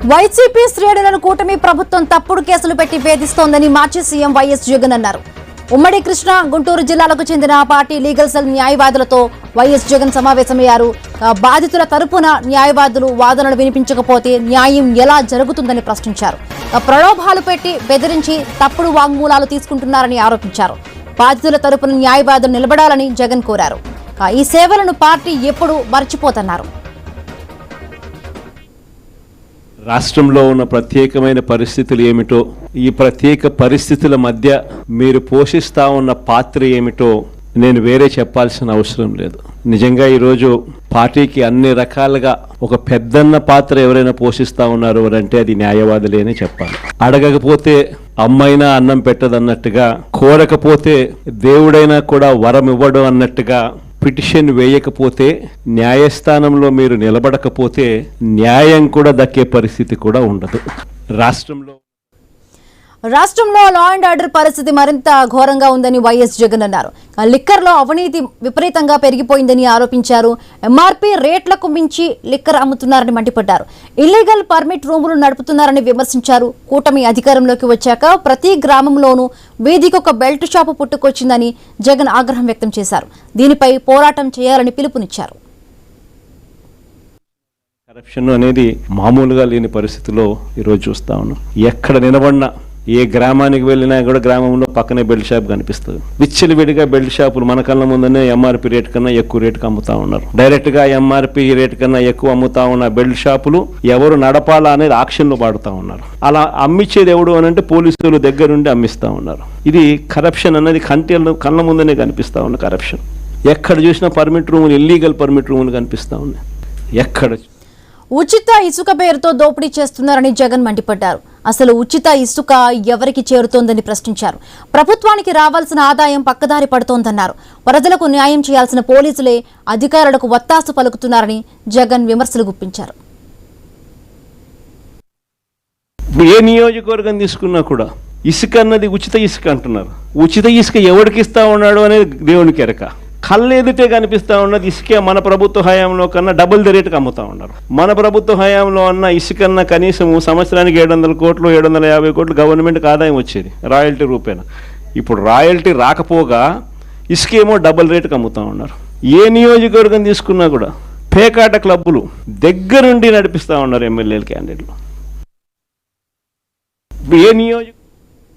YCP శ్రేణులను కూటమి ప్రభుత్వం తప్పుడు కేసులు పెట్టి వేధిస్తోందని మాజీ సీఎం వైఎస్ జగన్ అన్నారు. ఉమ్మడి కృష్ణా, గుంటూరు జిల్లాలకు చెందిన పార్టీ లీగల్ సెల్ న్యాయవాదులతో వైఎస్ జగన్ సమావేశమయ్యారు. బాధితుల తరపున న్యాయవాదులు వాదనలు వినిపించకపోతే న్యాయం ఎలా జరుగుతుందని ప్రశ్నించారు. ప్రలోభాలు పెట్టి బెదిరించి తప్పుడు వాంగ్మూలాలు తీసుకుంటున్నారని ఆరోపించారు. బాధితుల తరపున న్యాయవాదులు నిలబడాలని జగన్ కోరారు. ఈ సేవలను పార్టీ ఎప్పుడు మర్చిపోతున్నారు. రాష్ట్రంలో ఉన్న ప్రత్యేకమైన పరిస్థితులు ఏమిటో, ఈ ప్రత్యేక పరిస్థితుల మధ్య మీరు పోషిస్తా ఉన్న పాత్ర ఏమిటో నేను వేరే చెప్పాల్సిన అవసరం లేదు. నిజంగా ఈరోజు పార్టీకి అన్ని రకాలుగా ఒక పెద్దన్న పాత్ర ఎవరైనా పోషిస్తా ఉన్నారు అంటే అది న్యాయవాదులేనే చెప్పాలి. అడగకపోతే అమ్మైనా అన్నం పెట్టదన్నట్టుగా, కోరకపోతే దేవుడైనా కూడా వరం ఇవ్వడం అన్నట్టుగా, పిటిషన్ వేయకపోతే న్యాయస్థానంలో మీరు నిలబడకపోతే న్యాయం కూడా దక్కే పరిస్థితి కూడా ఉండదు. రాష్ట్రంలో లా అండ్ ఆర్డర్ పరిస్థితి మరింత ఘోరంగా ఉందని వైఎస్ జగన్ అన్నారు. లిక్కర్లో అవినీతి విపరీతంగా పెరిగిపోయిందని ఆరోపించారు. ఎంఆర్పీ రేట్లకు మించి లిక్కర్ అమ్ముతున్నారని మండిపడ్డారు. ఇల్లీగల్ పర్మిట్ రూములు నడుపుతున్నారని విమర్శించారు. కూటమి అధికారంలోకి వచ్చాక ప్రతి గ్రామంలోనూ వీధికొక బెల్ట్ షాపు పుట్టుకొచ్చిందని జగన్ ఆగ్రహం వ్యక్తం చేశారు. దీనిపై పోరాటం చేయాలని పిలుపునిచ్చారు. కరప్షన్ అనేది మామూలుగా లేని పరిస్థితిలో ఈరోజు చూస్తా ఉన్నాం. ఎక్కడ నిలబడినా, ఏ గ్రామానికి వెళ్ళినా కూడా గ్రామంలో పక్కనే బెల్ట్ షాప్ కనిపిస్తుంది. విచ్చలవిడిగా బెల్ట్ షాపులు మన కళ్ళ ముందనే ఎంఆర్పీ రేట్ కన్నా ఎక్కువ రేటుకి అమ్ముతా ఉన్నారు. డైరెక్ట్గా ఎంఆర్పీ రేట్ కన్నా ఎక్కువ అమ్ముతా ఉన్న బెల్ట్ షాపులు ఎవరు నడపాలా అనేది ఆక్షన్లో పాడుతూ ఉన్నారు. అలా అమ్మిచ్చేది ఎవడు అని అంటే పోలీసులు దగ్గరుండి అమ్మిస్తూ ఉన్నారు. ఇది కరప్షన్ అన్నది కళ్ళ ముందనే కనిపిస్తూ ఉన్న కరప్షన్. ఎక్కడ చూసినా పర్మిట్ రూములు, ఇల్లీగల్ పర్మిట్ రూములు కనిపిస్తూ ఉన్నాయి. ఎక్కడ ఉచిత ఇసుక పేరుతో దోపిడీ చేస్తున్నారని జగన్ మండిపడ్డారు. అసలు ఉచిత ఇసుక ఎవరికి చేరుతోందని ప్రశ్నించారు. ప్రభుత్వానికి రావాల్సిన ఆదాయం పక్కదారి పడుతోందన్నారు. ప్రజలకు న్యాయం చేయాల్సిన పోలీసులే అధికారులకు వత్తాసు పలుకుతున్నారని జగన్ విమర్శలు గుప్పించారు. ఏ నియోజకవర్గం తీసుకున్నా కూడా ఇసుక అన్నది ఉచిత ఇసుక అంటున్నారు. ఉచిత ఇసుక ఎవరికి ఇస్తా ఉన్నాడు అనేది దేవునికి ఎరక. కళ్ళు ఎదుటే కనిపిస్తూ ఉన్నది ఇసుకే మన ప్రభుత్వ హయాంలో కన్నా డబుల్ ది రేటుకి అమ్ముతూ ఉన్నారు. మన ప్రభుత్వ హయాంలో అన్న ఇసుకన్నా కనీసం సంవత్సరానికి 700 కోట్లు 750 కోట్లు గవర్నమెంట్కి ఆదాయం వచ్చేది రాయల్టీ రూపేణా. ఇప్పుడు రాయల్టీ రాకపోగా ఇసుకేమో డబుల్ రేటుకి అమ్ముతూ ఉన్నారు. ఏ నియోజకవర్గం తీసుకున్నా కూడా పేకాట క్లబ్బులు దగ్గరుండి నడిపిస్తూ ఉన్నారు ఎమ్మెల్యేల క్యాండిడేట్లు. ఏ నియోజక